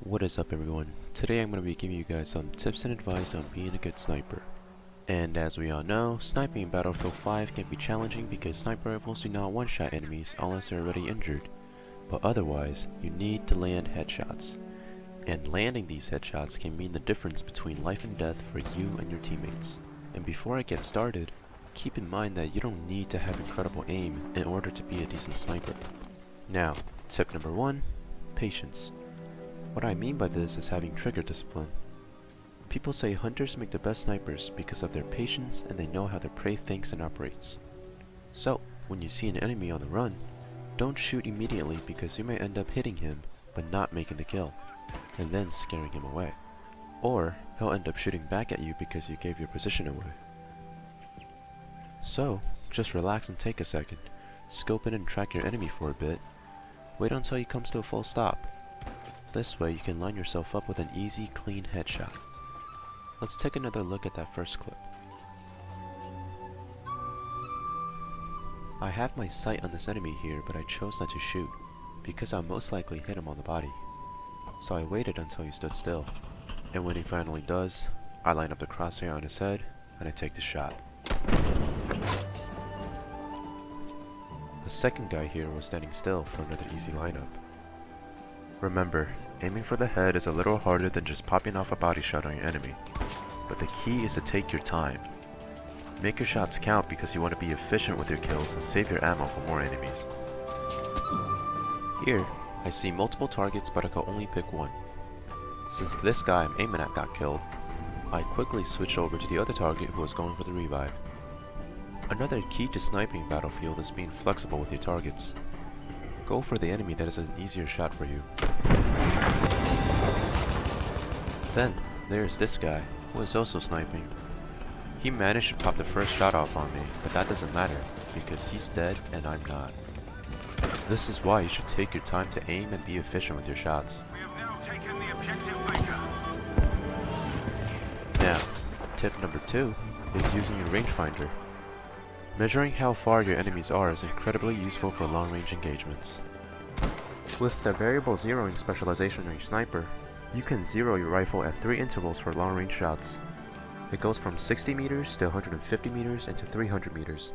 What is up everyone? Today I'm going to be giving you guys some tips and advice on being a good sniper. And as we all know, sniping in Battlefield 5 can be challenging because sniper rifles do not one-shot enemies unless they're already injured. But otherwise, you need to land headshots. And landing these headshots can mean the difference between life and death for you and your teammates. And before I get started, keep in mind that you don't need to have incredible aim in order to be a decent sniper. Now, tip number 1, patience. What I mean by this is having trigger discipline. People say hunters make the best snipers because of their patience and they know how their prey thinks and operates. So, when you see an enemy on the run, don't shoot immediately because you may end up hitting him but not making the kill, and then scaring him away. Or, he'll end up shooting back at you because you gave your position away. So, just relax and take a second, scope in and track your enemy for a bit, wait until he comes to a full stop. This way you can line yourself up with an easy, clean headshot. Let's take another look at that first clip. I have my sight on this enemy here, but I chose not to shoot, because I'll most likely hit him on the body. So I waited until he stood still, and when he finally does, I line up the crosshair on his head, and I take the shot. The second guy here was standing still for another easy lineup. Remember, aiming for the head is a little harder than just popping off a body shot on your enemy, but the key is to take your time. Make your shots count because you want to be efficient with your kills and save your ammo for more enemies. Here, I see multiple targets but I can only pick one. Since this guy I'm aiming at got killed, I quickly switch over to the other target who was going for the revive. Another key to sniping Battlefield is being flexible with your targets. Go for the enemy that is an easier shot for you. Then, there's this guy, who is also sniping. He managed to pop the first shot off on me, but that doesn't matter, because he's dead and I'm not. This is why you should take your time to aim and be efficient with your shots. We have now taken the objective, Major. Now, tip number 2 is using your rangefinder. Measuring how far your enemies are is incredibly useful for long-range engagements. With the variable zeroing specialization on your sniper, you can zero your rifle at 3 intervals for long-range shots. It goes from 60 meters to 150 meters and to 300 meters.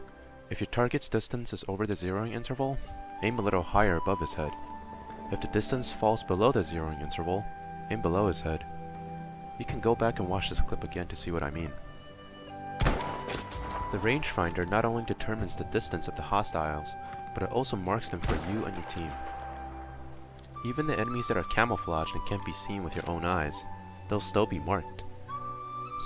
If your target's distance is over the zeroing interval, aim a little higher above his head. If the distance falls below the zeroing interval, aim below his head. You can go back and watch this clip again to see what I mean. The rangefinder not only determines the distance of the hostiles, but it also marks them for you and your team. Even the enemies that are camouflaged and can't be seen with your own eyes, they'll still be marked.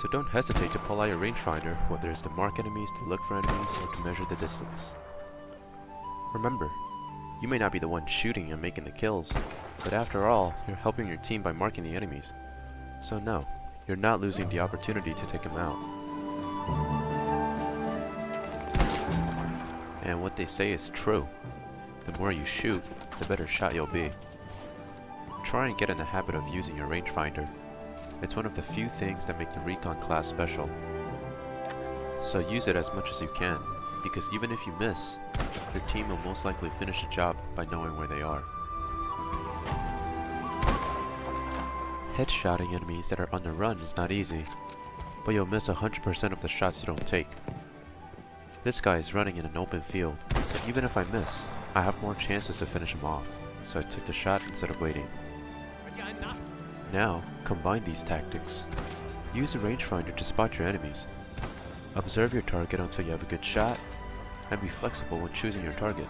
So don't hesitate to pull out your rangefinder, whether it's to mark enemies, to look for enemies, or to measure the distance. Remember, you may not be the one shooting and making the kills, but after all, you're helping your team by marking the enemies. So no, you're not losing the opportunity to take them out. And what they say is true. The more you shoot, the better shot you'll be. Try and get in the habit of using your rangefinder. It's one of the few things that make the recon class special. So use it as much as you can, because even if you miss, your team will most likely finish the job by knowing where they are. Headshotting enemies that are on the run is not easy, but you'll miss 100% of the shots you don't take. This guy is running in an open field, so even if I miss, I have more chances to finish him off, so I took the shot instead of waiting. Now, combine these tactics. Use the rangefinder to spot your enemies. Observe your target until you have a good shot, and be flexible when choosing your target.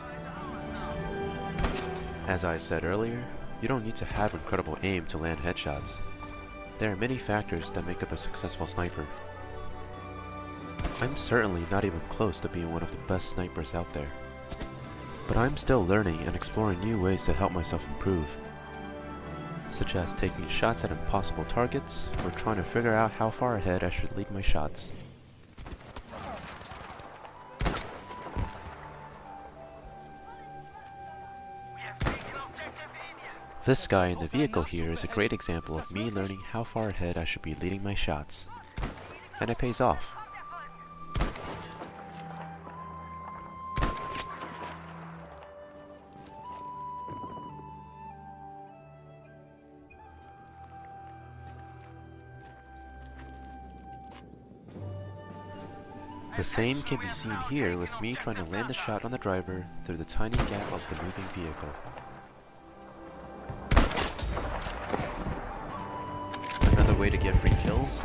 As I said earlier, you don't need to have incredible aim to land headshots. There are many factors that make up a successful sniper. I'm certainly not even close to being one of the best snipers out there. But I'm still learning and exploring new ways to help myself improve, such as taking shots at impossible targets or trying to figure out how far ahead I should lead my shots. This guy in the vehicle here is a great example of me learning how far ahead I should be leading my shots. And it pays off. The same can be seen here with me trying to land the shot on the driver through the tiny gap of the moving vehicle. Another way to get free kills?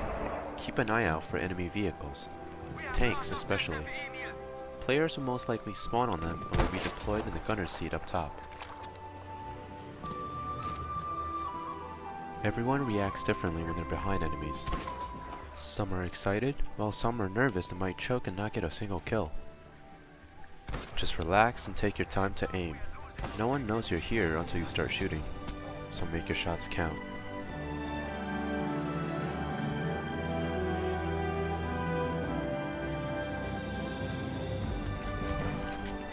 Keep an eye out for enemy vehicles, tanks especially. Players will most likely spawn on them or will be deployed in the gunner's seat up top. Everyone reacts differently when they're behind enemies. Some are excited, while some are nervous and might choke and not get a single kill. Just relax and take your time to aim. No one knows you're here until you start shooting, so make your shots count.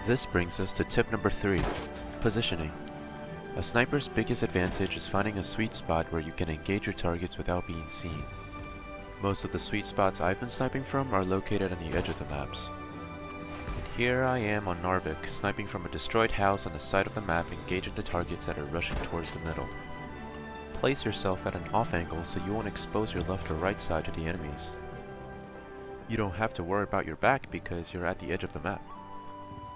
This brings us to tip number 3, positioning. A sniper's biggest advantage is finding a sweet spot where you can engage your targets without being seen. Most of the sweet spots I've been sniping from are located on the edge of the maps. And here I am on Narvik, sniping from a destroyed house on the side of the map, engaging the targets that are rushing towards the middle. Place yourself at an off angle so you won't expose your left or right side to the enemies. You don't have to worry about your back because you're at the edge of the map,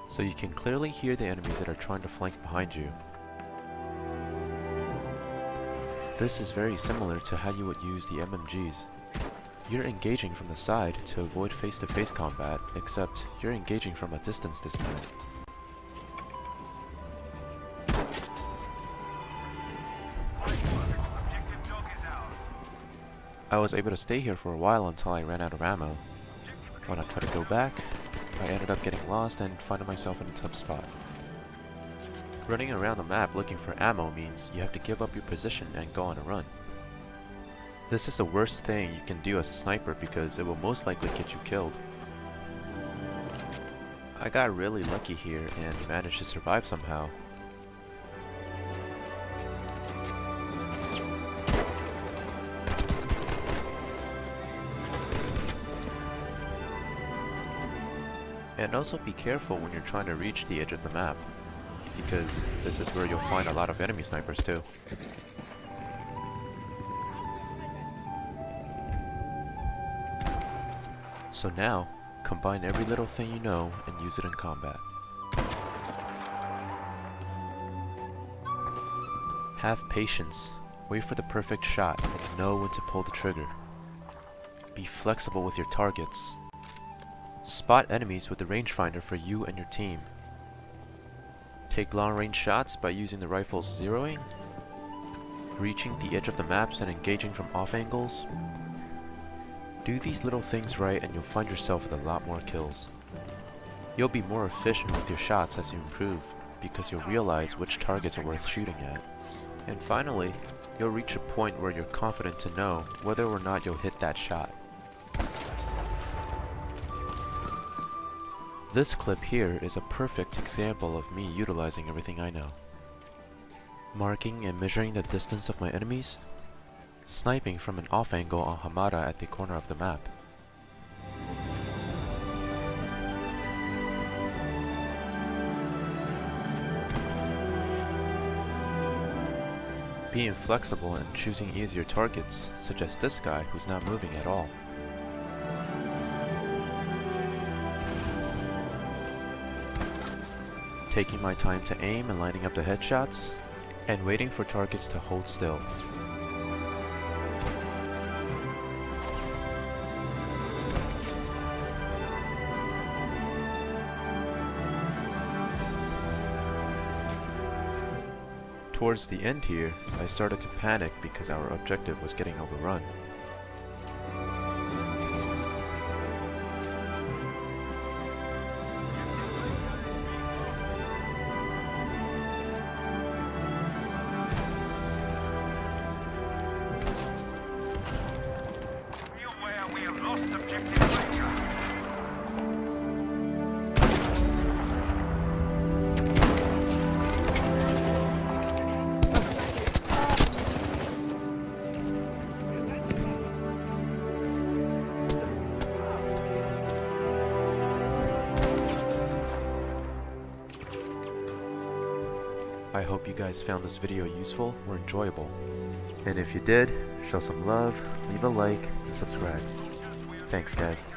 so you can clearly hear the enemies that are trying to flank behind you. This is very similar to how you would use the MMGs. You're engaging from the side to avoid face-to-face combat, except you're engaging from a distance this time. I was able to stay here for a while until I ran out of ammo. When I tried to go back, I ended up getting lost and finding myself in a tough spot. Running around the map looking for ammo means you have to give up your position and go on a run. This is the worst thing you can do as a sniper because it will most likely get you killed. I got really lucky here and managed to survive somehow. And also be careful when you're trying to reach the edge of the map, because this is where you'll find a lot of enemy snipers too. So now, combine every little thing you know and use it in combat. Have patience, wait for the perfect shot, and know when to pull the trigger. Be flexible with your targets. Spot enemies with the rangefinder for you and your team. Take long-range shots by using the rifle's zeroing, reaching the edge of the maps and engaging from off angles. Do these little things right and you'll find yourself with a lot more kills. You'll be more efficient with your shots as you improve, because you'll realize which targets are worth shooting at. And finally, you'll reach a point where you're confident to know whether or not you'll hit that shot. This clip here is a perfect example of me utilizing everything I know. Marking and measuring the distance of my enemies, sniping from an off angle on Hamada at the corner of the map, being flexible and choosing easier targets, such as this guy who's not moving at all. Taking my time to aim and lining up the headshots, and waiting for targets to hold still. Towards the end here, I started to panic because our objective was getting overrun. Be aware we have lost objective Baker. I hope you guys found this video useful or enjoyable. And if you did, show some love, leave a like, and subscribe. Thanks guys.